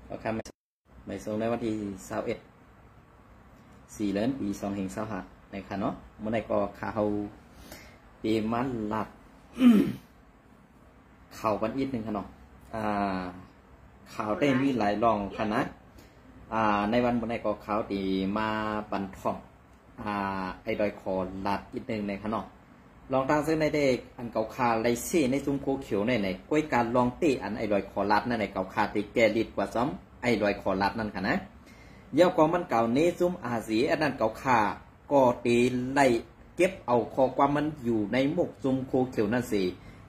ก็คำไม่ส่งในวันที่21 4 เดือนปี2565ในค่ะเนาะเมื่อใดก็ข่าวปีมันหลับข่าววันอีกหนึ่งค่ะเนาะข่าวได้มีหลายรองค่ะนะในวันเมื่อใดก็ข่าวตีมาบันทองไอ้ดอยคอหลับอีกหนึ่งในค่ะเนาะลองตั้งซึ่งในเด็กอันเก่าคาไลเซ่ในซุ้มโคเขียวในก้อยการลองเตะอันไอ้ดอยคอลัดนั่นในเก่าคาตีแกลิดกว่าซ้อมไอ้ดอยคอลัดนั่นค่ะนะเยาวกว่ามันเก่าเนซุ้มอาสีอันนั้นเก่าคาก็ตีไล่เก็บเอาคอความมันอยู่ในมุกซุ้มโคเขียวนั่นสิ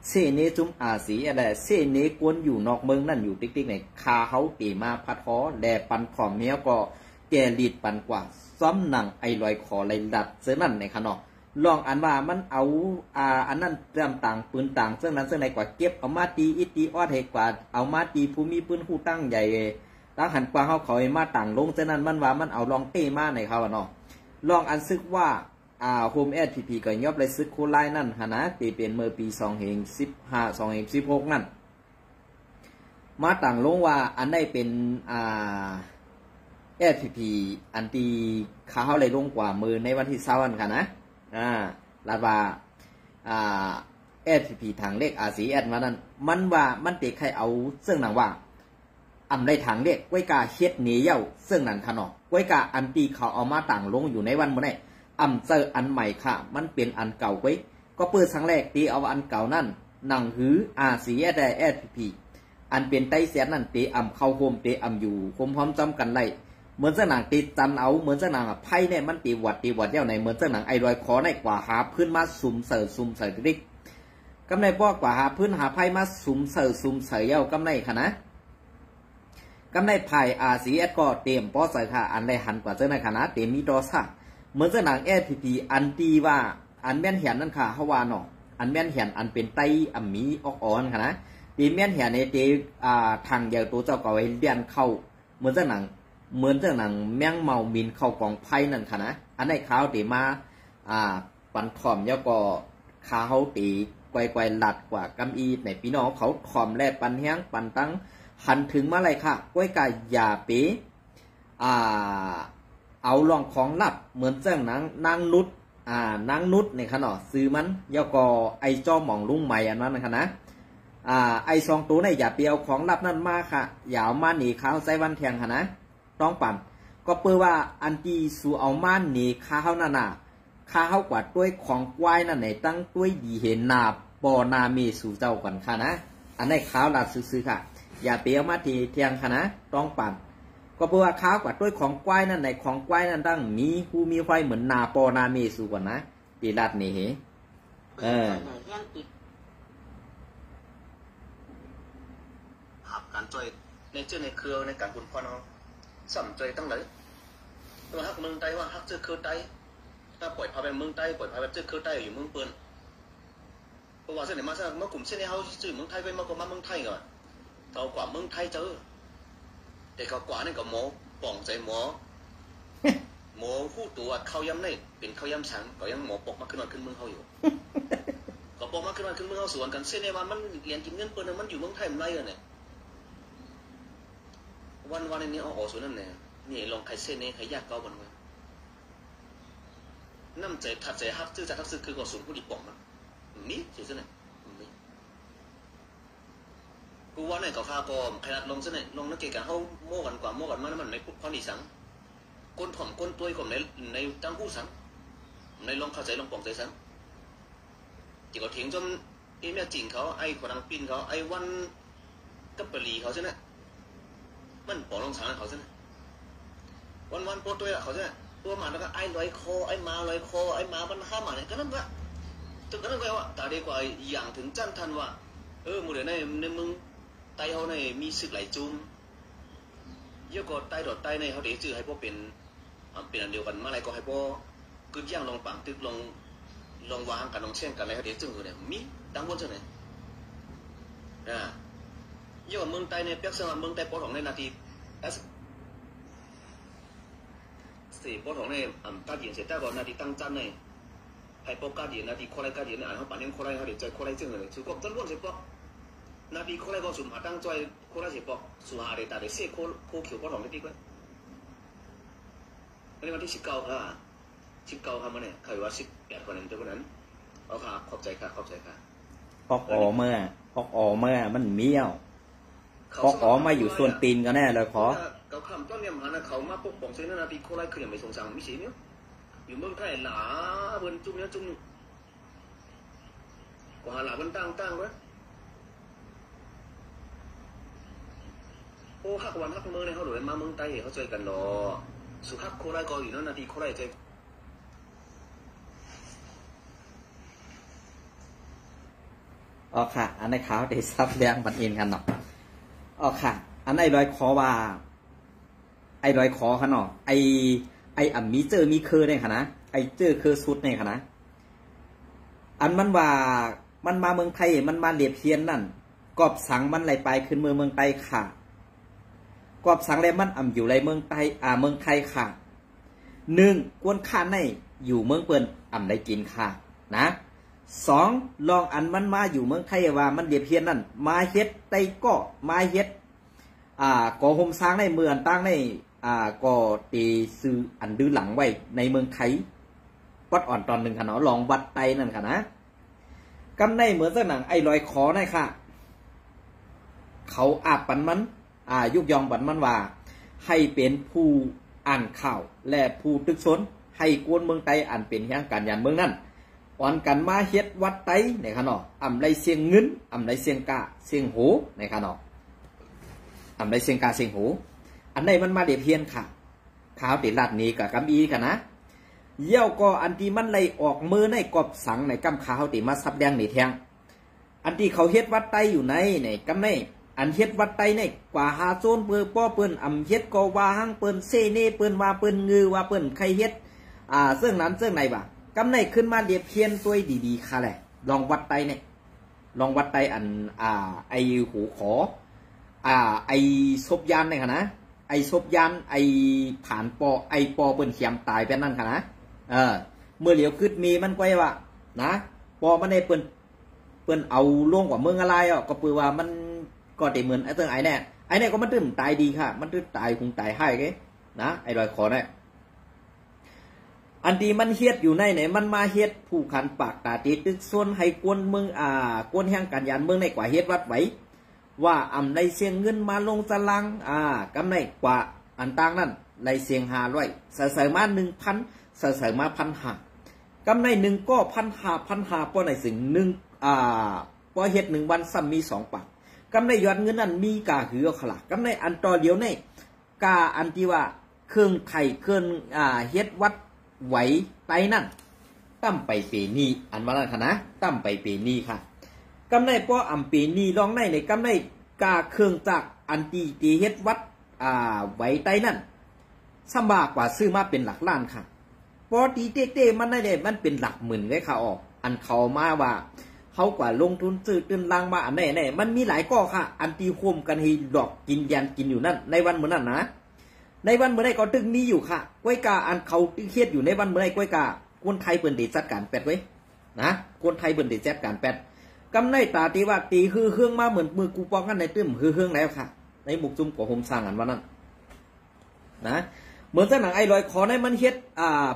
เซ่เนซุ้มอาสีอะไรเซ่เนกวนอยู่นอกเมืองนั่นอยู่ติ๊กๆในคาเขาตีมาพัดฮอแดปันผอมเมียก็แกลิดปันกว่าซ้อมหนังไอ้ดอยคอไล่ลัดเสือนั่นในค่ะเนาะลองอันว่ามันเอาอันนั้นเริ่มต่างปืนต่างซึ่งนั้นซึ่งในกว่าเก็บเอามาตีอิตีออดเหตุกว่าเอามาตีภูมิปืนคู่ตั้งใหญ่ตั้งหันกว่าเขามาต่างลงซึ่งนั้นมันว่ามันเอาลองเต้มาในเขาเนาะลองอันซึกว่าโฮมแอดพีก็ยอบเลยซึกโคไลนั่นฮะนะตีเป็นเมื่อปี2015 2016นั่นมาต่างลงว่าอันได้เป็นแอดพีอันตีเขาเลยลงกว่ามือในวันที่20วันค่ะนะลาบาSPP ทางเลขอาซีแอดมานั้นมันว่ามันเตะใครเอาซึ่งหนังว่าอำได้ทางเลขก้อยกาเฮ็ดเนียเย้าซึ่งหนังขนอกก้อยกาอันตีเขาเอามาต่างลงอยู่ในวันเมื่อไหร่อำเจออันใหม่ค่ะมันเป็นอันเก่าไว้ก็เปิดครั้งแรกตีเอาอันเก่านั่นหนังหืออาซีแอดได้ SPP อันเป็นไต้เสียนั่นเตะอำเข้าโฮมเตะอำอยู่คมพร้อมจำกันไล่เหมือนเจ้าหนังตีจันเอาเหมือนเจ้าหนังไพ่เนี่ยมันตีวัดเย้าในเหมือนเจ้าหนังไอรอยคอในกว่าหาพื้นมาสุ่มเสยดิกกำในป้อกว่าหาพื้นหาไพ่มาสุ่มเสยเย้ากำในค่ะนะกำในไพ่สีแอดก็เตรียมป้อใส่ค่ะอันใดหันกว่าเจ้าในค่ะนะเตรียมมีดอซ่าเหมือนเจ้าหนังSPPอันตีว่าอันแม่นเหียนนั่นค่ะเขาว่าเนาะอันแม่นเหียนอันเป็นไตอัมมีออกอ่อนค่ะนะตีแม่นเหียนในเตทางเดียวตัวเจ้าก็ไว้เลียนเข้าเหมือนเจ้าหนังแมงเมามินเข้ากองไพ่นั่นค่ะนะอันในข้าวตีมาปันขอมแล้วก็ข้าวตีไกวหลัดกว่ากำอีในพี่น้องเขาขอมแลปันแห้งปันตั้งหันถึงมาเลยค่ะก้อยกายยาเปเอาลองของลับเหมือนเจ้าหนังนางนุชนางนุชในค่ะเนาะซื้อมันแล้วก็ไอจ้อหม่องลุงใหม่อันนั้นนะคะนะไอซองตัวในอย่าเปียวของลับนั่นมาค่ะอย่าเอามาหนีข้าวใส่วันเทียงค่ะนะต้องปั่นก็เปื่อว่าอันตีสู่เอาม่านหนีข้าวนั่นน่ะข้าวกว่าด้วยของกวายนั่นไหนตั้งด้วยดีเห็นนาปอนาเมสู่เจ้าก่อนค่ะนะอันนี้ข้าวหลัดซื้อค่ะอย่าเปียวมาทีเทียงค่ะนะต้องปั่นก็เปื่อว่าข้าวกว่าด้วยของกวายนั่นไหนของกวายนั่นตั้งมีหูมีไฟเหมือนนาปอนาเมสู่ก่อนนะตีลัดนี่หับการจ่อยในเจ้าในเครือในการบุญพ่อน้องสำใจตั้งไหนตัวฮักเมืองไต้ว่าฮักเจอคือไต้ถ้าปล่อยพาไปเมืองไต้ปล่อยพาไปเจอคือไต้อยู่เมืองเปิ้นเพราะว่าเส้นไหนมาเส้นเมื่อกลุ่มเส้นนี้เขาจื่อเมืองไทยไปมากกว่าเมืองไทยก่อนเท่ากว่าเมืองไทยเจอแต่เขากว่านี่ก็หมอป่องใจหมอคู่ตัวเขาย้ำนี่เป็นเขาย้ำฉันก็ยังหมอปกมาขึ้นเมืองเขาอยู่ก็ปกมาขึ้นเมืองเขาสวนกันเส้นนี้ว่ามันเรียนกินเงินเปิ้นมันอยู่เมืองไทยมันไรอ่ะเนี่ยวันนี้เอาออกส่วนนั่นเนี่ยนี่ลองใครเส้นนี้ใครยากเก้าวันเลยน้ำใจถัดใจฮักซื่อจากทักซื่อคือก่อสูงผู้ดีป่องมันนี่เสียเส้นไหนนี่กูว่าเนี่ยกับข้าก็ขนาดลงเส้นไหนลงนักเกี่ยกันเขาโม่กันกว่าโม่กันมันในความดีสังก้นถ่อมก้นตัวก่อนในตั้งผู้สังในลองเข้าใจลองป่องใจสังจีก็ทิ้งจนไอ้แม่จริงเขาไอ้คนนังปิ้นเขาไอ้วันกับปรีเขาใช่ไหมมันปอลงสารเขาใช่ไหมวันโปรตัวเขาใช่ไหมตัวหมาแล้วก็ไอ้ลอยคอไอ้มาลอยคอไอ้มามันห้ามหมาเนี่ยก็นั่นวะถึงก็นั่นแปลว่าตาดีกว่าอย่างถึงจันทันว่ามือเดี๋ยวในมึงไตเขาในมีสึกไหลจุ่มเยอะกว่าไตดอดไตในเขาเดี๋ยวจื้อให้พวกเป็นอันเดียวกันเมื่อไรก็ให้พวกกึศย่างลงปังตึกลงวางกันลงเช่นกันอะไรเขาเดี๋ยวจื้อเนี่ยมีตั้งบนใช่ไหมเยอะเมืองไทยเนี่ยเปียกเสือเมืองไทยปอดของในนาทีสี่ปอดของในการเดียนเสร็จแต่ก่อนนาทีตั้งจันในไอ้ปอการเดียนนาทีคนไรการเดียนเนี่ยเขาปั่นยังคนไรเขาเดี๋ยวใจคนไรจึงเลยสุกบต้นล้วนเสร็จปอ นาบีโคไรก็สุ่มหาตั้งใจโคไรสิบอกสุหาเดตาเดเซ่โคเขียวก็หลงได้ปีกเลยในวันที่19ค่ะ19ค่ะมันเนี่ยใครว่า18คนนั้นเจ้าคนนั้นเอาค่ะขอบใจค่ะขอบใจค่ะพอกอเมื่อมันเมี่ยวพอกอมาอยู่ส่วนตีนก็แน่เลยขอเขาคำต้นเนี่ยมันเขามาปกป้องเส้นนาบีโคไรคืออย่างไม่สงสารไม่ใช่เนี่ยอยู่เมืองไทยหลาเบิ้ลจุ่มเนี่ยจุ่มกว่าหลาเบิ้ลตั้งไว้โอ้ฮักวันฮักเมืองในเขาหลุดมาเมืองไทยเขาช่วยกันรอสุขับโคไรก็อยู่นั่นนาทีโคไรใจอ๋อค่ะอันในขาวได้ซับแดงบันเอ็นกันเนาะอ๋อค่ะอันไอ้รอยคอว่าไอ้รอยคอค่ะเนาะไอ้อ่ำมีเจอมีคือเนี่ยค่ะนะไอ้เจอคือสุดเนี่ยค่ะนะอันมันว่ามันมาเมืองไทยมันมาเลียบเพียนนั่นกอบสังมันไหลไปขึ้นเมืองไทยค่ะกอบสังเลยมันอ่ำอยู่ในเมืองไทยเมืองไทยค่ะ1กวนข้าในอยู่เมืองเปิ้นอ่ำได้กินค่ะนะ2ลองอันมันมาอยู่เมืองไทยว่ามันเดียบเพียนนั่นมาเฮ็ดไตก็มาเฮ็ดก่อห่มสร้างในเมืองตั้งในก่อตีซื้ออันดื้อหลังไว้ในเมืองไทยวัดอ่อนตอนหนึ่งค่ะเนาะลองวัดไตนั่นค่ะนะกำในเหมือนเส้นหนังไอ้ลอยคอได้ค่ะเขาอาบปันมันยุกยองปันมันว่าให้เป็นผู้อ่านข่าวและผู้ตึกซนให้กวนเมืองไทยอ่านเป็นแห่งการยานเมืองนั่นอ่อนกันมาเฮ็ดวัดไตในค่ะเนาะอ่ำไรเสียงเงินอ่ำไรเสียงกะเสียงหูในค่ะเนาะอ่ำไรเสียงกะเสียงหูอันใดมันมาเดียเพียนค่ะขาวติดลาดนี้กับกำอีค่ะนะเยี่ยวก็อันที่มันเลยออกมือในกอบสังในกำขาวติมาซับแดงในแทงอันที่เขาเฮ็ดวัดไตอยู่ในกำในอันเฮ็ดวัดไตในกว่าหาโซนเปื้อป้อเปิ้นอ่ำเฮ็ดก็ว่าหังเปิ้นเซเน่เปิ้นว่าเปิ้นงือว่าเปิ้นใครเฮ็ดซึ่งนั้นซึ่งไหนบ่กำในขึ้นมาเดียเพียนตัวดีๆค่ะแหละลองวัดไตเนี่ยลองวัดไตอันไอหูขอไอศพยานเนี่ยค่ะนะไอศพยานไอผ่านปอไอปอเปิ้นเขียมตายเป็นนั่นค่ะนะเมื่อเหลียวขึ้นมีมันก็ว่านะปอมันได้เปิ้นเอาล่วงกว่าเมืองอะไรก็ปือว่ามันก็ได้เหมือนไอเติ้งไอเนี่ยก็มันตื่นตายดีค่ะมันตื่นตายคงตายให้ไงนะไอรอยคอเนี่ยอันที่มันเฮ็ดอยู่ในไหนมันมาเฮ็ดผู้ขันปากตาตีตึกส่วนให้กวนเมืองกวนแห่งการยานเมืองในกว่าเฮ็ดวัดไว้ว่าอำไรเสียงเงินมาลงตารางกำไรกว่าอันต่างนั้นไรเสียง500ใส่มา 1,000 ใส่มา 1,500 กำไร1ก็1,500ป้อในสิ่ง1ป้อเฮ็ด1วันซ้ำมี2ปากกำไรยอดเงินนั้นมีกาหือขลากำไรอันต่อเดียวในกาอันที่ว่าเครื่องไข่เครื่องเฮ็ดวัดไหวไตนั่นตั้มไปปีนี้อันว่านั่นค่ะนะตั้มไปปีนี้ค่ะกำไรป้ออ่ำปีนี้ลองในกำไรกาเครื่องจักรอันตีเฮ็ดวัดไหวไตนั่นสบากกว่าซื้อมาเป็นหลักล้านค่ะปอตีเต้มันได้มันเป็นหลักหมื่นไว้ค่ะออกอันเขามาว่าเขากว่าลงทุนซื้อตื่นลังมาอันไหนมันมีหลายก้อค่ะอันตีโฮมกันให้ดอกกินยันกินอยู่นั่นในวันเหมือนนั่นนะในวันเมื่อไรก็ตึงมีอยู่ค่ะก้อยกาอันเขาเครียดอยู่ในวันเมื่อไรก้อยกาคนไทยเปิ่นเดจัดการแปดไว้นะคนไทยเปิ่นเดจัดการแปดกำในตาตีว่าตีฮือเฮืองมาเหมือนมือกูปองกันในตื้มฮือเฮืองแล้วค่ะในบุกจุ่มของโฮมสร้างอันวันนั้นนะเหมือนเส้นหนังไอ้ลอยคอในมันเฮ็ด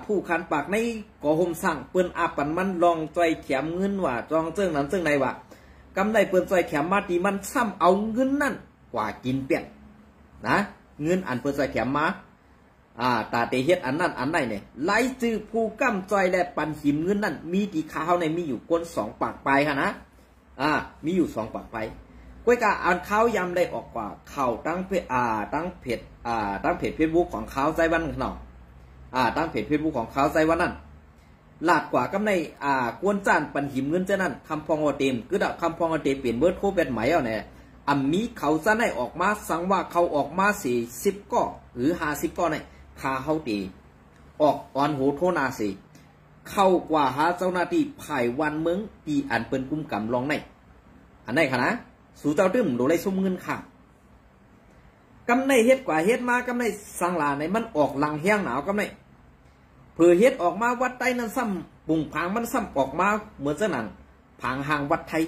ผู้คันปากในก่อโฮมสร้างเปิ้นอาปันมันลองใจแขมเงินว่าจองเจิ้งนั้นเจิ้งในว่ากำในเปิ้นใจแขมมาตีมันซ้ำเอาเงินนั่นกว่ากินเปียกนะเงินอันเปิ้นใจแขมมาตาเตเฮ็ดอันนั้นอันไหนเนี่ยไล่จื้อผู้กำจอยและปันหิมเงินนั่นมีตีข้าวในมีอยู่ก้น2ปากไปค่ะนะมีอยู่2ปากไปก้อยกาอ่านข้าวยำได้ออกกว่าข่าวตั้งเพจตั้งเพจเฟซบุ๊กของเขาใจวันเนาะตั้งเพจเฟซบุ๊กของเขาใจวันนั่นหลาดกว่ากำในกวนจ้านปันหิมเงินเจ้านั่นคำพองอเต็มคือคำพองอเต็มเปลี่ยนเบอร์โทรเป็นไหมเอาเนี่ยมีเขาจะได้ออกมาสั่งว่าเขาออกมา40ก้อหรือ50ก้อเนี่ยพาเขาตีออกออนโหโทนาสิเข้ากว่าหาเจ้าหน้าที่ภายวันเมืองตีอันเป็นกุมกำลองในอันไหนคะนะสู่เจ้าตึ้มโดยไรซุ่มเงินค่ะกำในเฮ็ดกว่าเฮ็ดมากำในสังลาในมันออกหลังแห้งหนาวกำในเผื่อเฮ็ดออกมาวัดไตนั้นซ้ำปุ่งผางมันซ้ำออกมาเหมือนเจ้านั่นผางห่างวัดไทย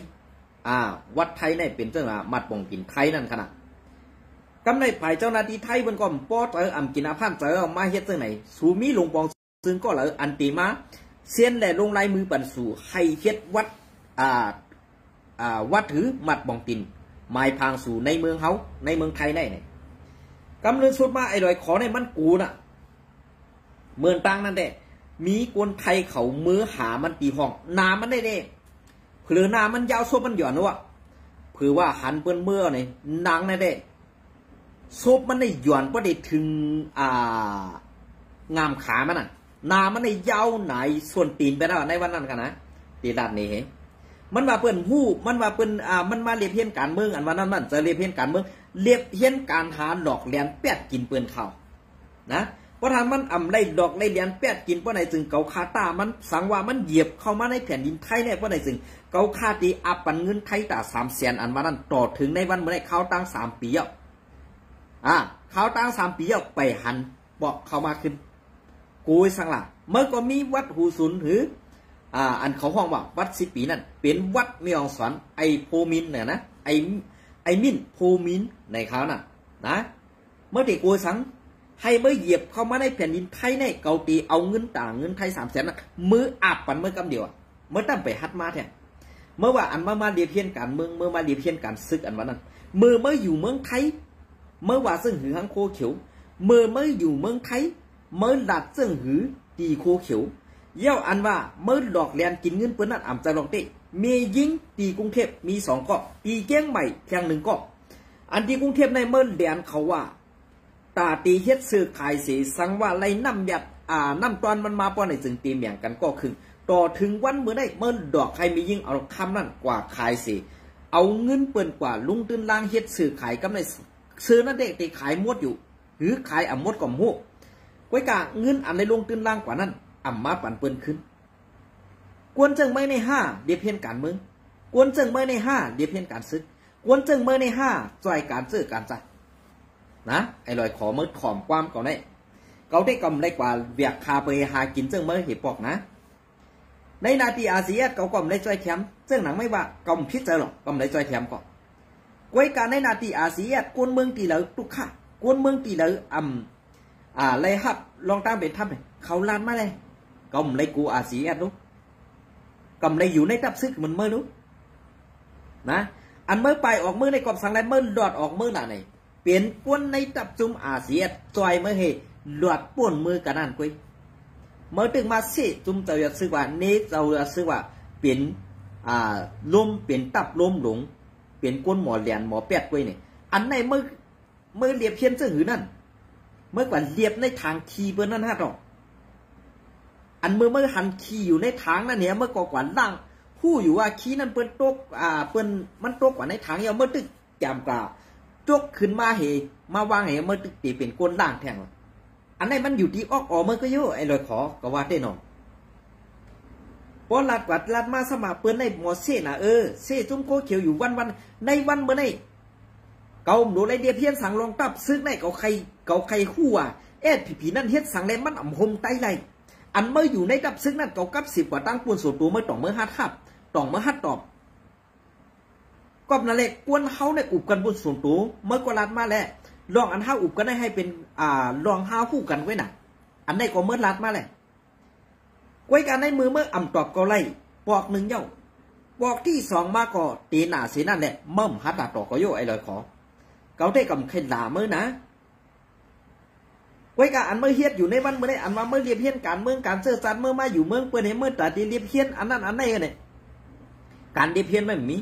วัดไทยในเป็นเจ้ามัดปองกินไทยนั่นขนาดกำในฝ่ายเจ้าหน้าที่ไทยมันก็ป้อเจอกินอาพันเจอมาเฮ็ดจังไหนสูมีหลวงปองซึ่งก็เลยอันตีมาเซียนแหล่ลงลายมือปั่นสู่ให้เฮ็ดวัดวัดถือมัดปองกินหมายพางสู่ในเมืองเฮาในเมืองไทยได้เนี่ยกำเนิดสุดมาไอ้ลอยขอในมันกูน่ะเมืองตังนั่นแหละมีคนไทยเขามือหามันตีห้องนามันได้เด้เผื่อนามันยาวโซมันหย่อนวะเผื่อว่าหันเปิ้นเมื่อเนี่ยนางนั่นเด้โซมันได้หย่อนประเดี๋ยวถึงงามขามันน่ะนามันได้ยาวไหนส่วนตีนไปแล้วในวันนั้นกันนะตีด้านนี้เหมันว่าเปิ้นหู้มันว่าเปิ้นมันมาเรียบเฮียนการเมืองอันวันนั้นมันจะเรียบเฮียนการเมืองเรียบเฮียนการหาดอกเลียนแปดกินเปิ้นเขานะเพราะทางมันไล่ดอกไล่เลียนแปดกินเพราะไหนจึงเกาคาตามันสังว่ามันเหยียบเข้ามาในแผ่นดินไทยเนี่ยเพราะไหนจึงเกาคาตีอับปันเงินไทยตา300,000อันวันนั้นต่อถึงในวันเมื่อไรเขาตั้ง3 ปีเขาตั้ง3 ปีไปหันบอกเข้ามาขึ้นกูสังละเมื่อก็มีวัดหูศูนย์ถืออันเขาห้องว่าวัด10 ปีนั่นเป็นวัดเมียงสอนไอโพมินเนี่ยนะไอมินโพมินในเขาน่ะนะเมื่อที่กูสังให้เมื่อเหยียบเข้ามาในแผ่นดินไทยในเกาตีเอาเงินต่างเงินไทย300,000น่ะมืออาบปันเมื่อกำเดียวเมื่อตั้งไปฮัดมาแท้เมื่อว่าอันมาเดียเพียนการเมืองเมื่อมาเดียเพียนการซึกอันวันนั้นเมื่ออยู่เมืองไทยเมื่อว่าซึ่งหือหังโคเขียวเมื่ออยู่เมืองไทยเมื่อหลัดซึ่งหือตีโคเขียวเย้าอันว่าเมื่อดอกแลนกินเงินเปิ้นนั่นอ่ำใจลองเตะมียิงตีกรุงเทพมี2 ก็ตีเกี้ยงใหม่เพียง1 ก็อันที่กรุงเทพในเมื่อแดนเขาว่าตาตีเฮ็ดซื้อขายสีสังว่าไรน้ำยัดน้ำตอนมันมาป้อนในจึงตีเมียงกันก็คือต่อถึงวันเมื่อได้เมื่อดอกใครมียิ่งเอาคำนั่นกว่าขายสีเอาเงินเปิ้นกว่าลุงตื่นล่างเฮ็ดซื้อขายกำไรซื้อนั่นเด็กตีขายมดอยู่หรือขายมดก่อมหูก้อยกะเงินอันในลุงตื่นล่างกว่านั้นมาปั่นเปิ้นขึ้นกวนจึงไม่ใน5เดียเพียนการเมืองกวนจึงไม่ใน5เดียเพียนการซึกกวนจึงไม่ใน5จ่อยการซื้อการจ่ายนะไอ้ลอยขอเมื่อถอมความก่อนได้เขาได้กำไรกว่าเวียกคาไปหากินซึ่งเมื่อเหตุปอกนะในนาทีอาเซียนเขากำไรจ่อยแถมซึ่งหนังไม่ว่ากำพิจารณากำไรจ่อยแถมก่อนไว้การในนาทีอาเซียนกวนเมืองตีเหลือตุกข่ากวนเมืองตีเหลือเลยฮับลองตามเป็นทับเลยเขาลานมาเลยกำไรกูอาเซียนรู้กำไรอยู่ในตับซึกมันเมื่อรู้นะอันเมื่อไปออกมือในกอบสังไรเมื่อดอดออกมือหน่ะไหนเปลี่ยนป้วนในตับจุ่มอาเซียนจอยเมื่อเหหลวดป้วนมือกันนั่นกุยเมื่อถึงมาสิจุ่มเจ้าอยากซื้อว่าเนเจ้าอยากซื้อว่าเปลี่ยนลมเปลี่ยนตับลมหลงเปลี่ยนก้นหมอเหรียญหมอแปดกุยเนี่ยอันในเมื่อเรียบเพี้ยนเจ้าหือนั่นเมื่อกว่าเรียบในทางขี่เปิ้นนั่นฮะต่ออันเมื่อหันขี่อยู่ในทางนั่นเนี่ยเมื่อก่อกว่าล่างผู้อยู่ว่าขี่นั่นเปิ้นตกเปิ้นมันตกกว่าในทางเนี่ยเมื่อตึกจำกล่าวจกขึ้นมาเหมาวางเหเมื่อตึกตีเป็นก้นล่างแทงอันนี้มันอยู่ที่ออกเมื่อก็เยอะไอ้ลอยขอก็ว่าได้นอนพอลัดวัดลัดมาสมาเปิ้นในหมอเซ่น่ะเซ่จุ้มโคเขียวอยู่วันในวันเมื่อในเกาดูไรเดียเพี้ยนสั่งลองตับซึกในเกาใครคู่อ่ะผีนั่นเฮ็ดสั่งเลยมันอ่ำหมไตไรอันเมื่ออยู่ในตับซึกนั่นเกากับ10 กว่าตั้งปูนส่วนตัวเมื่อต่องเมื่อฮัดทับต่องเมื่อฮัดตอบก็นั่นแหละกวนเฮาในอุบกันบนส่วนตัวเมื่อกลัดมาแล้วลองอันเฮาอุบกันได้ให้เป็นลองเฮาคู่กันไว้น่ะอันใดก็เมื่อลัดมาแล้วไว้กันในมือเมื่ออ่ำตอบก็ไล่ปอก1เย้าปอกที่2มาก็ตีหน้าเสียนั่นแหละเมิ่มฮัดต่อก็โยไอ้ลอยขอเขาได้กำเข็นด่าเมื่อนะไว้กันอันเมื่อเฮ็ดอยู่ในวันเมื่อได้อันว่าเมื่อเรียบเฮียนการเมืองการเสื่อสารเมื่อมาอยู่เมืองเปิ้นเมื่อแต่ที่เรียบเฮียนอันนั้นอันไหนเนี่ยการเรียบเฮียนไม่มี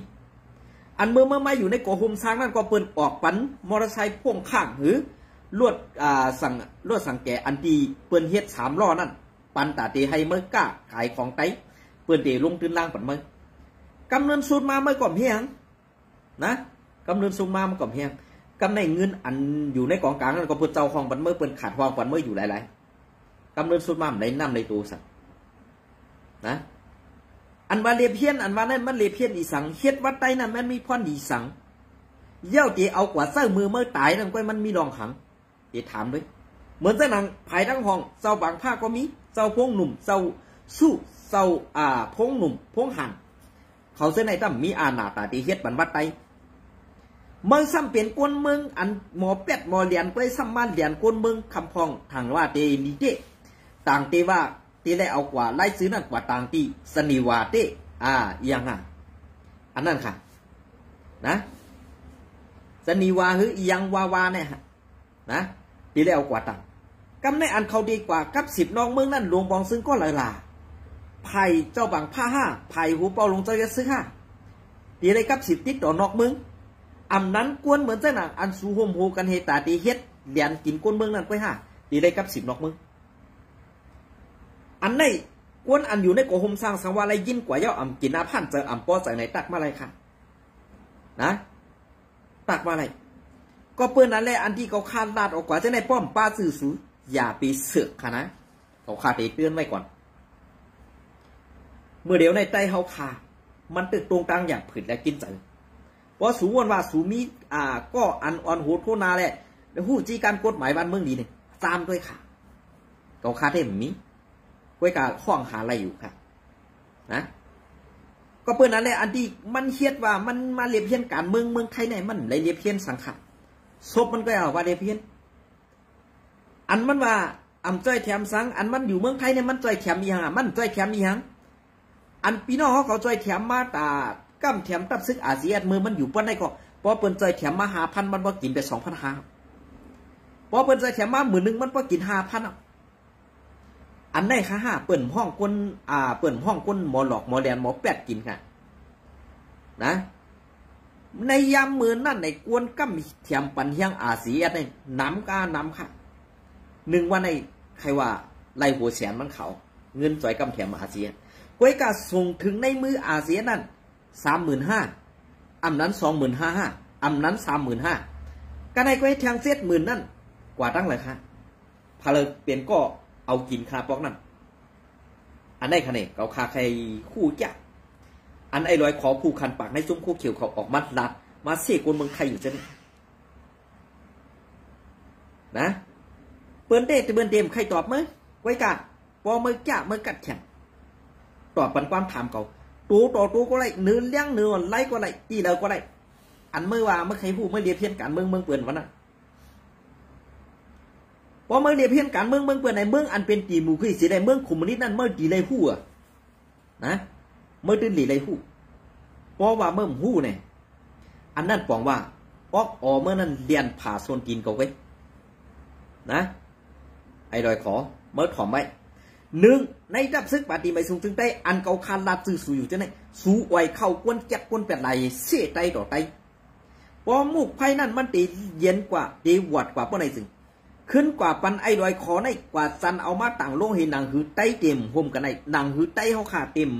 อันเมื่อมาอยู่ในกอหุมช้างนั่นก็เปิ้นออกปันมอเตอร์ไซค์พ่วงข้างหรือลวดสั่งแก่อันดีเปิ้นเฮ็ด3 ล้อนั่นปันตาตีให้เมื่อกล้าขายของไตเปิ้นเตลงตื่นล่างปันเมื่อกำเนินสูตรมาเมื่อก่อนเพียงนะกำเนินสูตรมาเมื่อก่อนเพียงกำในเงินอันอยู่ในกองกลางนั่นก็เปิ้นเจ้าของปันเมื่อเปิ้นขาดห้องปันเมื่ออยู่หลายๆกำเนินสูตรมาในน้ำในตัวสัตว์นะอันว่าเลียเพี้ยนอันว่านั่นมันเลียเพี้ยนอีสังเฮ็ดวัดใต้นั่นมันมีพรอีสังเย้าตีเอากว่าเส้ามือเมื่อตายนั่นก็มันมีรองขังตีถามด้วยเหมือนเจ้าหนังภายทั้งห้องเจ้าบางภาคก็มีเจ้าพงหนุ่มเจ้าสู้เจ้าพงหนุ่มพงหันเข เขาเส้นในตั้มมีอาณาตาตีเฮ็ดบันวัดไตเมืองซ้ำเปลี่ยนกวนเมืองอันหมอเป็ดหมอเหรียญก็ได้ซ้ำมาเหรียญกวนเมืองคำพองทางว่าเตลีเตต่างเตว่าเตได้เอากว่าไล่ซื้อนั่นกว่าต่างตีสนิวาเตยังอันนั้นค่ะนะสนิวาหรือยังวาเนี่ยนะเตได้เอากว่าต่างกำในอันเขาดีกว่ากับ10น้องเมืองนั่นหลวงปองซึ่งก็หลายไผ่เจ้าบังผ้าไผ่หูเปาลงเจ้าจะซื้อตีได้กับ10ติดต่อนอกเมืองอำนั้นกวนเหมือนเจ้าหนังอันสูโฮมโฮกันเฮตาตีเฮ็ดเหรียญกินกวนเมืองนั่นไปตีได้กับ10นอกเมืองอันในกวนอันอยู่ในกโฮมสร้างสังวาไรยินกว่าเย้ากินอาพันเจอป้อใจในตักมาอะไรค่ะนะตักมาอะไรก็เปิ้นนั่นแหละอันที่เขาคาดลาดออกกว่าจะในป้อมป้าสื่อสูอย่าไปเสือกค่ะนะเขาคาดเตือนไว้ก่อนเมื่อเดี๋ยวในใต้เฮาคามันตึกตรงกลางอย่างผืดและกินใจเพราะสูวนว่าสูมีก็อันอ่อนโหดโทนาแหละแล้วหู้จีการกฎหมายบ้านเมืองดีเนี่ยตามด้วยค่ะเขาคาเทมมีก้วยกาห้องหาอะไรอยู่ค่ะนะก็เปิ้นนั่นแหละอันที่มันเฮ็ดว่ามันมาเรียบเพี้ยนการเมืองไทยไหนมันเลยเรียบเพี้ยนสังขารศพมันก็เอาว่าเรียบเพี้ยนอันมันว่าจ้อยแถมสังอันมันอยู่เมืองไทยเนี่ยมันจ้อยแถมมีหางมันจ้อยแถมมีหางอันพี่น้องเขาจ้อยแถมมาตาก้ำแถมตับซึกอาเซียนมือมันอยู่ป้นได้ก็พอเปิ้นจ้อยแถมมา5,000มันบ่กินไป2,500พอเปิ้นจ้อยแถมมา10,000มันบ่กิน5,000อันได้ค่ะเปิ่นห้องก้นเปิ่นห้องก้นหมอหลอกหมอแดนหมอแปดกินค่ะนะในยามมือนั่นในกวนกั้มเทียมปันเฮียงอาเซียนในน้ำค่ะ1วันในใครว่าไล่หัวแสนมันเขาเงินจ่อยกำเทียมอาเซียนก้วยกาส่งถึงในมืออาเซียนนั่น35,000อำนั้น25,000อำนั้น35,000กันในก้วยแทงเซต10,000นั่นกว่าตั้งเลยค่ะพาเลยเปลี่ยนก็เอากินคาปอกนั่นอันได้คะแนนเขาคาใครคู่จ้ะอันไอ้ลอยขอคู่คันปากในซุ้มคู่เขียวเขาออกมัดลัดมาเสกวนเมืองไทยอยู่จะนี่นะเปิ้นเต้เปิ้นเต็มใครตอบมั้ยไว้กาพอมือจ้ามือกัดแข็งตอบปันความถามเขาตัวต่อตัวก็ไรเนื้อเลี้ยงเนื้อไล่ก็ไรตีเลยก็ไรอันเมื่อว่าเมื่อใครพูดเมื่อเรียบเพี้ยนการเมืองเปื่อนวันนั้นพอเมืองเดียเพี้ยนการเมืองเปิดในเมืองอันเป็นตีหมู่คือสิได้เมืองคอมมิวนิสต์นั่นเมื่อตีเลยหู้นะเมื่อตื่นหลีเลยหู้เพราะว่าเมื่อหู้เนี่ยอันนั้นปองว่าออกเมื่อนั้นเรียนผ่าโซนกินเขาไว้นะไอ้ดอยขอเมื่อถอมไว้1ในดับซึกปฏิไม่สูงถึงได้อันเกาคาลาซื้อสูอยู่จะไหนสูอ่อยเข้ากวนแจ็คกวนแปดไหลเสียใจต่อใจพอมุกไพ่นั่นมันตีเย็นกว่าตีหวัดกว่าพวกไหนซึ่งขึ้นกว่าปันไอ้ดอยขอในกว่าซันเอามาต่างโลกให้นางหือไต้เต็มโฮมกันในนางหือไต้เขาขาเต็ม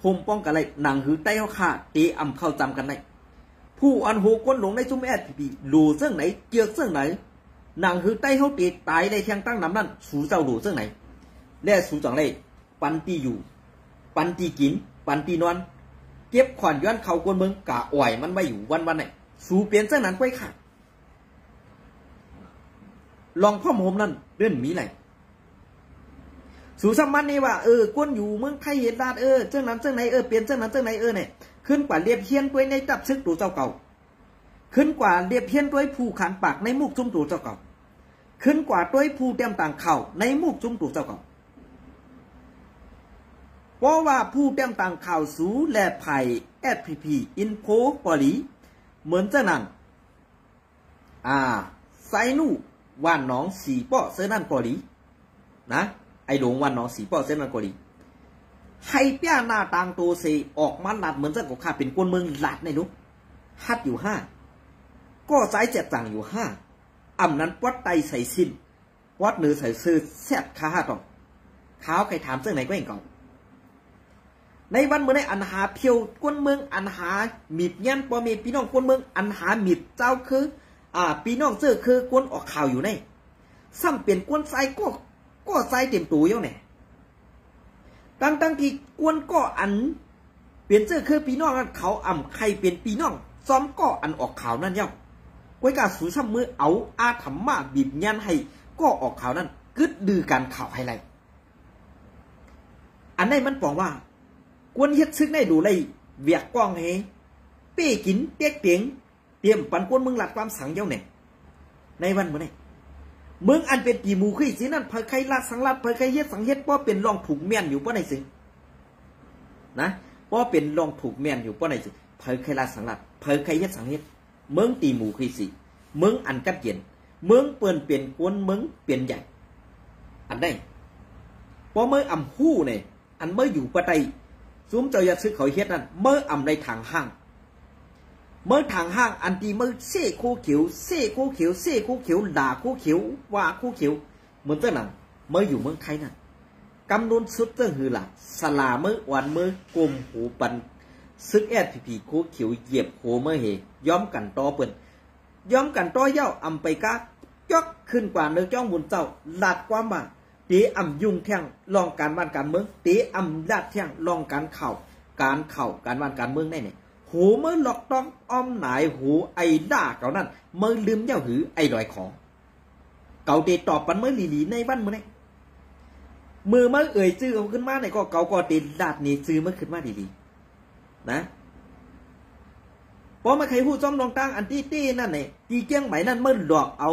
โฮมป้องกันในนางหือไต้เขาขาเตะอ่ำเข้าจำกันในผู้อันโหก้นหลงในซุ้มแอดพีหลูเสื่องไหนเจือกเสื่องไหนนางหือไต้เขาเตะตายในแทงตั้งน้ำนั่นสูเจ้าหลูเสื่องไหนและสูจังเลยปันตีอยู่ปันตีกินปันตีนอนเก็บขวัญย้อนเขากวนเมืองกะอ่อยมันไม่อยู่วันไหนสูเปลี่ยนเสื่องนั้นไว้ขาดลองพ่อมโฮมนั่นเรื่องมีไหนสู่สมันนี่ว่ากวนอยู่เมืองไทยเห็นลาดเจ้านั้นเจ้าไหนเปลี่ยนเจ้านั้นเจ้าไหนเนี่ยขึ้นกว่าเรียบเพี้ยนด้วยในตับซึกตัวเจ้าเก่าขึ้นกว่าเรียบเพี้ยนด้วยผู้ขันปากในมุกจุ่มตัวเจ้าเก่าขึ้นกว่าด้วยผู้เต็มต่างเข่าในมุกจุ่มตัวเจ้าเก่าเพราะว่าผู้เต็มต่างข่าวสูและไผ่FPP อินโฟปอลีเหมือนเจ้านังไซนูว่านน้องสีป้อเส้นนั่นกอลีนะไอหลวงว่านน้องสีป้อเส้นนั่นกอลีให้เปี้ยหน้าต่างโตเซออกมาหลัดเหมือนเจ้าของข้าเป็นคนเมืองหลัดในนุ๊กฮัดอยู่5ก็ใจเจ็บต่างอยู่5อำนั้นวัดไตใส่สิ้นวัดเหนือใส่ซื้อแซ่บขา5ต่อเท้าใครถามเจ้าไหนก็เองก่อนในวันเมื่อในอันหาเพียวกวนเมืองอันหามีดยันปอมีพี่น้องกวนเมืองอันหามีดเจ้าคือพี่น้องเจอคือกวนออกข่าวอยู่ในซ้ำเปลี่ยนกวนไซก็ไซเต็มตัวอยู่เนี่ยตั้งที่กวนก็อันเปลี่ยนเจอคือพี่น้องเขาใครเปลี่ยนพี่น้องซ้อมก็อันออกข่าวนั่นเย้าไว้กาสูซ้ำมือเอาอาธรรมะบีบยันให้ก็ออกข่าวนั่นกึดดื้อการข่าวให้ไรอันนี้มันบอกว่ากวนเฮ็ดซึกได้ดูเลย เวียกกว้างเฮเป้กินเตี้ยเตียงเตรียมปันกวนมึงหลัดความสังเย้าเนี่ยในวันเมื่อไหร่มึงอันเป็นตีหมูขี้สินั่นเผยใครลาดสังลาดเผยใครเฮ็ดสังเฮ็ดป้อเป็นรองถูกเมียนอยู่ป้อในสินะป้อเป็นรองถูกเมียนอยู่ป้อในสิเผยใครลาดสังลาดเผยใครเฮ็ดสังเฮ็ดมึงตีหมูขี้สิมึงอันกัดเย็นมึงเปิ้นเปลี่ยนกวนมึงเปลี่ยนใหญ่อันได้ป้อเมื่ออ่ำหู้เนี่ยอันเมื่ออยู่ปะไตซุ้มเจ้าอยากซื้อเขาเฮ็ดนั่นเมื่ออ่ำในทางห้างเมื่อทางห้างอันตีเมื่อเซ่คู่เขียวเซ่คู่เขียวเซ่คู่เขียวด่าคู่เขียวว่าคู่เขียวเหมือนเจ้าหนังเมื่ออยู่เมืองไทยนั่นกำนวนสุดเจ้าหือละสลาเมื่อวันเมื่อกลมหูปันซึกแอดผีคู่เขียวเหยียบโหเมื่อเหย้อมกันต่อเปิ้นย้อมกันต่อเย้าอำไปกายกขึ้นกว่าเนื้อจ้องบุญเจ้าหลัดความว่าตีอ่ำยุ่งแท่งลองการบ้านการเมืองตีอ่ำลาดแท่งลองการเข่าการบ้านการเมืองได้เนี่ยหูเมื่อหลอกต้องอ้อมหนายหูไอ้ด่าเก่านั่นเมื่อลืมเย้าหือไอ้ลอยของเก่าเตตอบปันเมื่อหลีในวันเมื่อไงมือเมื่อเอ่ยชื่อเขาขึ้นมาในก็เก่าก็เตลาดนี่ซื้อเมื่อขึ้นมาดีๆนะเพราะมาใครพูดจ้องลองตั้งอันตี้นั่นเนี่ยตีเกี้ยงไหมนั่นเมื่อหลอกเอา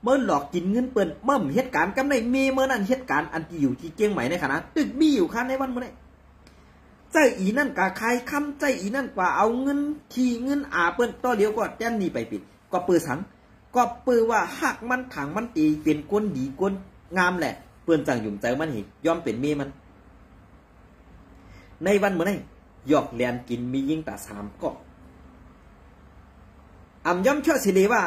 เมื่อหลอกกินเงินเปิ้นเมื่อเหตุการณ์กำในมีเมื่อนั้นเหตุการณ์อันที่อยู่ที่เกี้ยงไหมในขณะตึกมีอยู่คันในวันเมื่อไงใจอีนั่นกะใครคำใจอีนั่นกว่าเอาเงินขี่เงินเปิ้นต่อเดียวก็แต้มนี่ไปปิดก็เปื้อสังก็เปื้อว่าหักมันถังมันตีเป็นก้นดีก้นงามแหละเปิ้นจังหยุ่มใจมันหิยอมเป็นเมียมันในวันเมื่อไงหยอกแลนกินมียิ่งแต่3ก็ย่อมเชื่อสิเลยว่า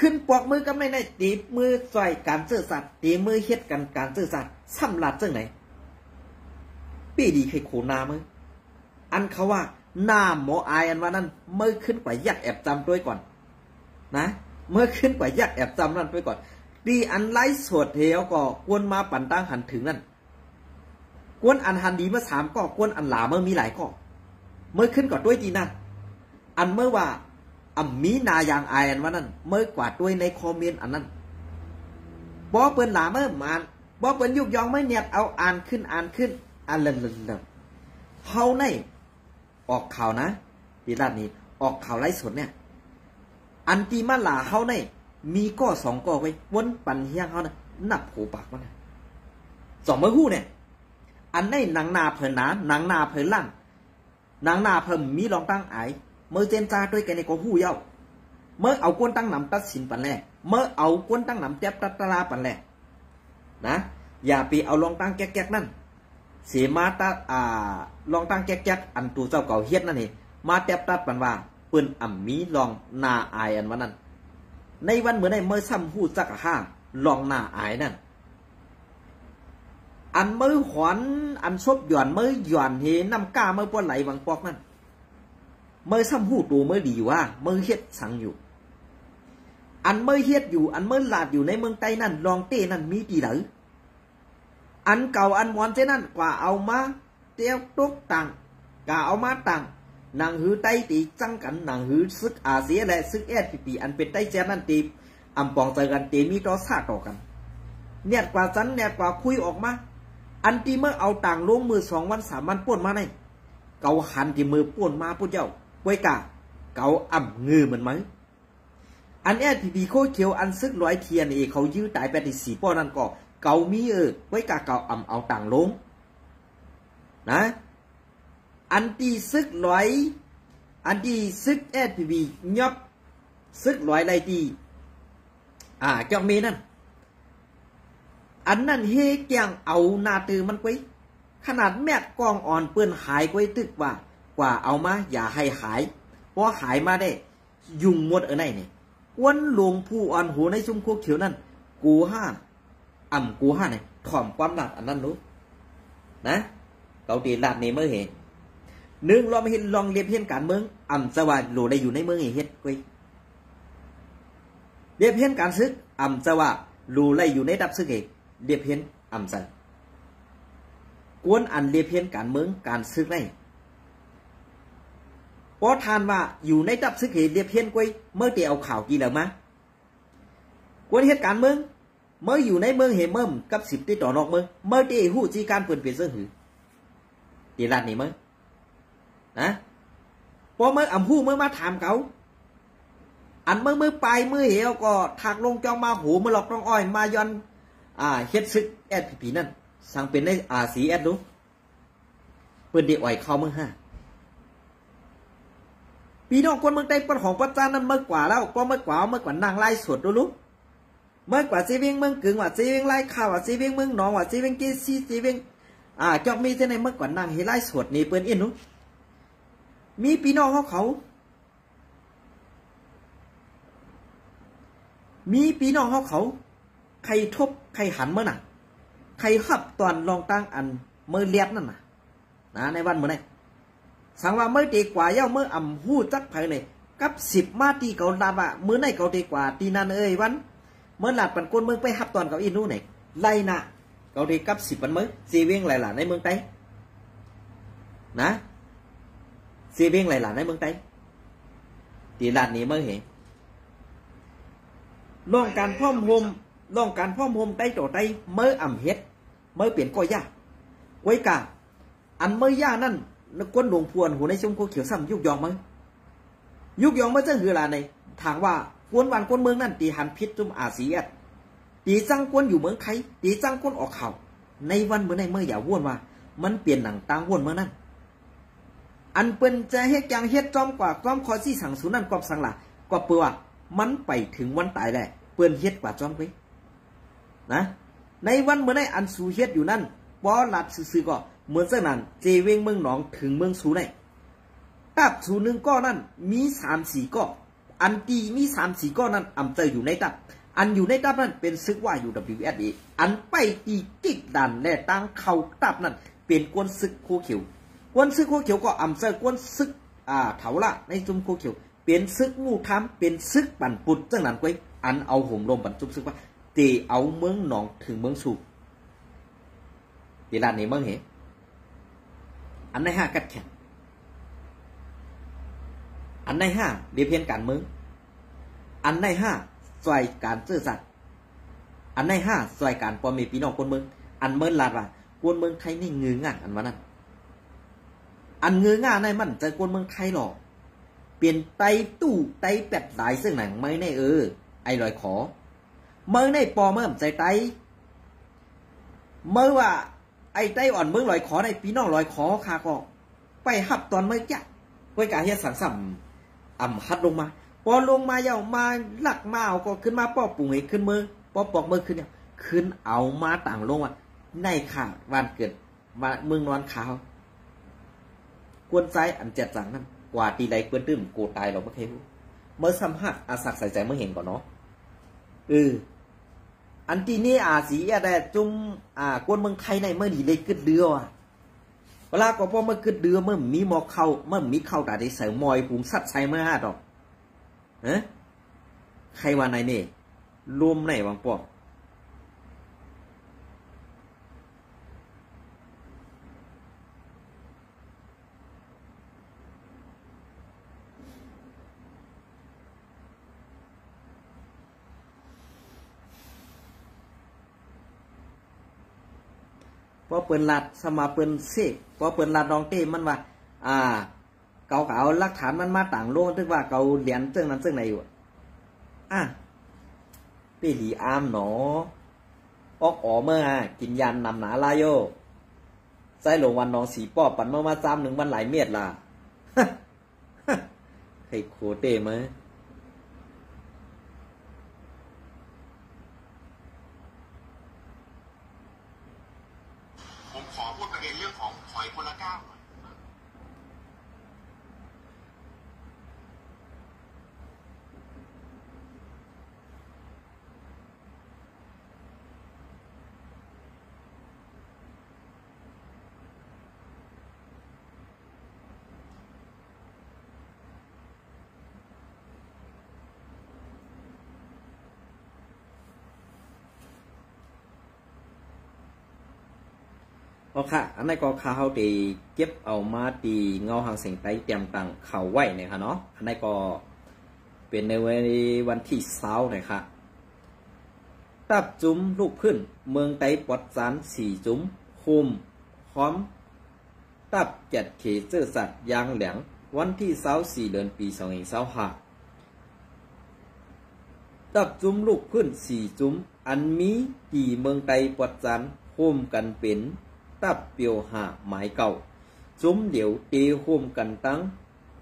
ขึ้นปอกมือก็ไม่ได้ตีมือซอยการซื่อสัตย์ตีมือเฮ็ดกันการซื่อสัตย์ซ้ำหลัดจังไหนปีดีเคยโคนามืออันเขาว่าหน้าหมออายอันว่านั้นเมื่อขึ้นกว่ายักแอบจำด้วยก่อนนะเมื่อขึ้นกว่ายักแอบจำนั่นด้วยก่อนดีอันไล่สวดเทวก็กวนมาปั่นตั้งหันถึงนั่นกวนอันหันดีเมื่อ3ก็กวนอันหลาเมื่อมีหลายก็เมื่อขึ้นก่อนด้วยจีนั่นอันเมื่อว่ามีนาอย่างอายอันว่านั้นเมื่อกว่าด้วยในคอมเมนต์อันนั้นบ่เปิ้นหลาเมื่อมานบ่เปิ้นยุกยองไม่เนียดเอาอ่านขึ้นอันเล่นเฮาในออกข่าวนะที่ด้านนี้ออกข่าวไร้สดเนี่ยอันที่มาหลาเฮาในมีก้อ2ก้อไว้วนปันเฮียงเฮานะนับหูปากมันนะ2มื้อฮู้เนี่ยอันในหนังนาเพิ่นหนาหนังนาเพิ่นล่างหนังนาเพิ่นมีรองตั้งอายเมื่อเจนจ้าด้วยกันในก็หู้เย้าเมื่อเอากวนตั้งนำตัดสินปันแรกเมื่อเอากวนตั้งนำแจ๊บตัดตลาปันแรกนะอย่าไปเอาลองตั้งแก๊กๆนั่นเสียมาตัดลองตั้งแก๊กๆอันตัวเจ้าเก่าเฮ็ดนั่นเองมาแจ๊บตัดปันว่าเปิ้นมีลองนาอายอันว่านั้นในวันเมื่อในเมื่อซ้ำหู้จักห้าลองนาอายนั่นอันมือหอนอันซบหย่อนมือหย่อนเฮน้ำก้าเมื่อป้อนไหลวังปอกนั่นเมื่อซ้ำหูตัวเมื่อดีว่าเมื่อเฮ็ดสังอยู่อันเมื่อเฮ็ดอยู่อันเมื่อหลาดอยู่ในเมืองใต้นั่นลองเต้นั่นมีตีหรืออันเก่าอันมอนเจ้นั่นกว่าเอามาเตี้ยวตุกต่างกาเอามาต่างนางหือไต้ตีจังกันนางหือซึกอาเซียและซึกแอดปีอันเป็นไต้แจ้นั่นตีปองเจอกันตีมีต่อซาต่อกันเนี่ยกว่าจันเนี่ยกว่าคุยออกมาอันที่เมื่อเอาต่างลงมือ2 วัน 3 วันป่วนมาในเก่าหันที่มือป่วนมาปุ๊เจ้าไว้กาเก่าเงือเหมือนไหมอันแอดพีโคเขียวอันซึกร้อยเทียนเขายื้อตายไปที่4ป้อนั่นก็เก่ามีไว้กาเก่าเอาต่างลงนะอันที่ซึกร้อยอันที่ซึกแอดพียบซึกร้อยไรที่เจ้าเมนั่นอันนั้นเฮแกงเอานาตือมันไว้ขนาดแม่กองอ่อนเปื้อนหายไว้ตึกว่ากว่าเอามาอย่าให้หายเพราะหายมาได้ยุ่งหมดไหนเนี่ยวันหลวงผู้อ่อนหูในซุ้มโคกเขียวนั่นกูห้าเนี่ยถ่อมความหลัดอันนั้นรู้นะเกาตีหลัดในเมื่อเห็นลองไม่เห็นลองเรียบเห็นการเมืองสวัสดิ์หลูได้อยู่ในเมืองเฮ็ดไว้เรียบเห็นการซึกสวัสดิ์หลูได้อยู่ในดับซึกเรียบเห็นใส่กวนอันเรียบเห็นการเมืองการซึกได้เพราะทานว่าอยู่ในดับซึกเรียบเห็นไว้เมื่อเดี๋ยวเอาข่าวกี่เหล่ามากวนเหตุการเมืองเมื่ออยู่ในเมืองเฮเมิ่มกับ10ที่ต่อนอกเมืองเมื่อเดี๋ยวหู้จีการเปลี่ยนเสื้อหือตีลาดนี่มั้ง นะพอเมื่อหูเมื่อมาถามเขาอันเมื่อไปเมื่อเหวก็ถักลงจองมาหูมาหลอกต้องอ้อยมาย้อนเฮ็ดซึกแอดผีนั่นสั่งเป็นได้สีแอดดูเปิ้นเดี๋ยวอ่อยเข้าเมื่อห้าพี่น้องคนเมืองใต้ปนของประจานนั้นเมื่อกว่าแล้วก็เมื่อกว่านางไล่สวดดูลูกเมื่อกว่าซีเวงเมืองกึ่งว่าซีเวงไล่ข้าวว่าซีเวงเมืองหนองว่าซีเวงกีซีเวงจอกมีที่ไหนเมื่อกว่านางให้ไล่สวดนี่เปิ้นอินนูมีพี่น้องเขามีพี่น้องเขาใครทบใครหันเมื่อน่ะใครหับตอนลองตั้งอันเมื่อเลียบนั่นน่ะนะในวันเมื่อไหร่สังว่าเมื่อตีกว่าเย้าเมื่ออ่ำหู้จักไผ่เนี่ยกับ10 มาตีเกาดาบะเมื่อไหนเกาตีกว่าตีนั่นวันเมื่อหลัดปันก้นเมืองไปหับตอนเกาอินนู้นไหนไล่น่ะเกาตีกับ10 ปันเมื่อซีเวียงไหลหล่ะในเมืองไต้นะซีเวียงไหลหล่ะในเมืองไต้ตีหลาดนี้เมื่อเห็นล่องการพ่อมโฮมไต้ต่อไต้เมื่ออ่ำเฮ็ดเมื่อเปลี่ยนก้อยยาไว้กาอันเมื่อย่านั่นนักก้นหลวงพวนหัวในชมโคเขียวซ้ำยุกยองมั้งยุกยองมาเจ้าคืออะไรในถามว่ากวนวันกวนเมืองนั่นตีหันพิษจุ่มสีแอดตีจังกวนอยู่เมืองไทยตีจังกวนออกเข่าในวันเมื่อในเมื่ออย่าว่นว่ามันเปลี่ยนหนังตางว่นเมื่อนั้นอันเป็นจะเฮ็ดยังเฮ็ดจอมกว่าจอมคอซี่สั่งสูนั่นกอบสั่งละก็เปื่อมันไปถึงวันตายแหละเปื่อนเฮ็ดกว่าจอมไปนะในวันเมื่อในอันสูเฮ็ดอยู่นั่นปอหลัดซื่อก็เหมือนเส้นนั้นเจเวงเมืองหนองถึงเมืองสูในตับสูหนึ่งก้อนนั่นมี3-4ก้ออันตีมี3-4ก้อนนั่นอำเจออยู่ในตับอันอยู่ในตับนั่นเป็นซึกว่าอยู่ WSA อันไปตีกิกดันและตั้งเข่าตับนั่นเป็นกวนซึกโคเขียวกวนซึกโคเขียวก็อำเจอกวนซึกเถาละในจุ่มโคเขียวเป็นซึกงูทำเป็นซึกปั่นปุดจังนั้นก้อยอันเอาห่มลมปั่นจุ่มซึกว่าเตเอาเมืองหนองถึงเมืองสูตีลานนี้เมืองเหอันใน5กัดแข่งอันใน5เดียเพียนการเมืองอันใน5สวยการเจื้อสัตว์อันใน5สวยการปอมีพี่น้องคนเมืองอันเมืองลาดว่าคนเมืองไทยนี่เงื้อง่าอันว่านั้นอันเงื้อง่าในมันจะคนเมืองไทยหรอเปลี่ยนไตตู้ไตเป็ดหลายซึ่งหนังไม่ในไอลอยขอเมื่อในปอเมื่อใจไตเมื่อว่าไอ้ไต้อ่อนเมืองลอยขอในพี่น้องลอยขอคาก็ไปหับตอนเมื่อกี้ไว้กาเฮ็ดสังสัมฮัดลงมาพอลงมาเยามาหลักมาเอาก็ขึ้นมาป้อปุ่งให้ขึ้นมือป้อปอกมือขึ้นเนี่ยขึ้นเอามาต่างลงอ่ะในข่าวันเกิดมาเมืองนอนขาวกวนใจอันเจ็ดจังนั่นกว่าตีใดเปื้อนตื้มโกตายเราไม่เคยรู้เมื่อสัมผัสอาศักใส่ใจเมื่อเห็นก่อนเนาะอันที่นี่สีอะไรจุ่มกวนเมืองไทยในเมื่อดีเลยกึดเดือเวลาก็พอเมื่อกึดเดือเมื่อมีหมอกเข้าเมื่อมีเข้าแต่ได้เสริมมอยปุ่มสัตว์ใช้เมื่อดอกใครว่าไหนเนี่ยรวมไหนบางปอกพอเปินลัดสมาเปินเสกพอเปินลัดดองเต้มันว่าเกาเอาหลักฐานมันมาต่างโลกถึงว่าเกาเหรียญเจ้งนั้นเจ้งไหนอยู่เปรีอามหนอออกอ๋อเมื่อกินยันนำหนาลายโยใส่หลงวันนองสีป้อปั่นมาจำหนึ่งวันหลายเม็ดล่ะให้โคเต้มั้ยผมขอพูดประเด็นเรื่องของถอยคนละก้าวก็ค่ะอันนี้ก็ข่าวตีเก็บเอามาตีเงาหางเสียงไตเตรียมตังเข่าไหวเนี่ยค่ะเนาะอันนี้ก็เป็นในวันที่20เนี่ยค่ะตับจุ้มลูกพื้นเมืองไตปอดจาน4จุ้มคุมพร้อม ตับเจ็ดเขเจื้อสัตว์ยางเหลียงวันที่24เดือนปี2525ตับจุ้มลูกขึ้น4จุ้มอันมีตีเมืองไตปวดจันโฮมกันเป็นตับเปียวหาหมายเก่าจุ้มเดี๋ยวเตโฮมกันตั้ง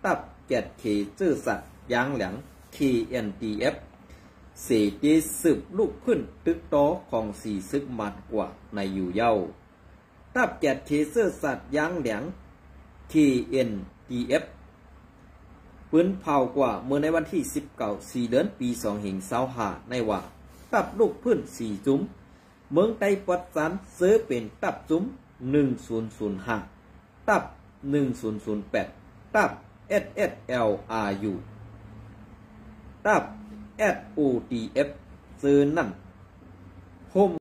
ตับเจ็ดเขเจื้อสัตว์ยางเหลียง KNTF เสตีสืบลูกขึ้นตึกโตของสีซึกมันกว่าในอยู่เย้าตับแกดเคเซอร์สัตว์ยางเหลียง KNTF ปืนเผากว่าเมื่อในวันที่19 4 เดือนปี2525ในว่าตับลูกพื้น4จุ้มเมืองไต้ปัดสันเสือเป็นตับจุ้ม1005ตับ1008ตับ SSLRU ตับ SOTF ซื้อนั่นโฮม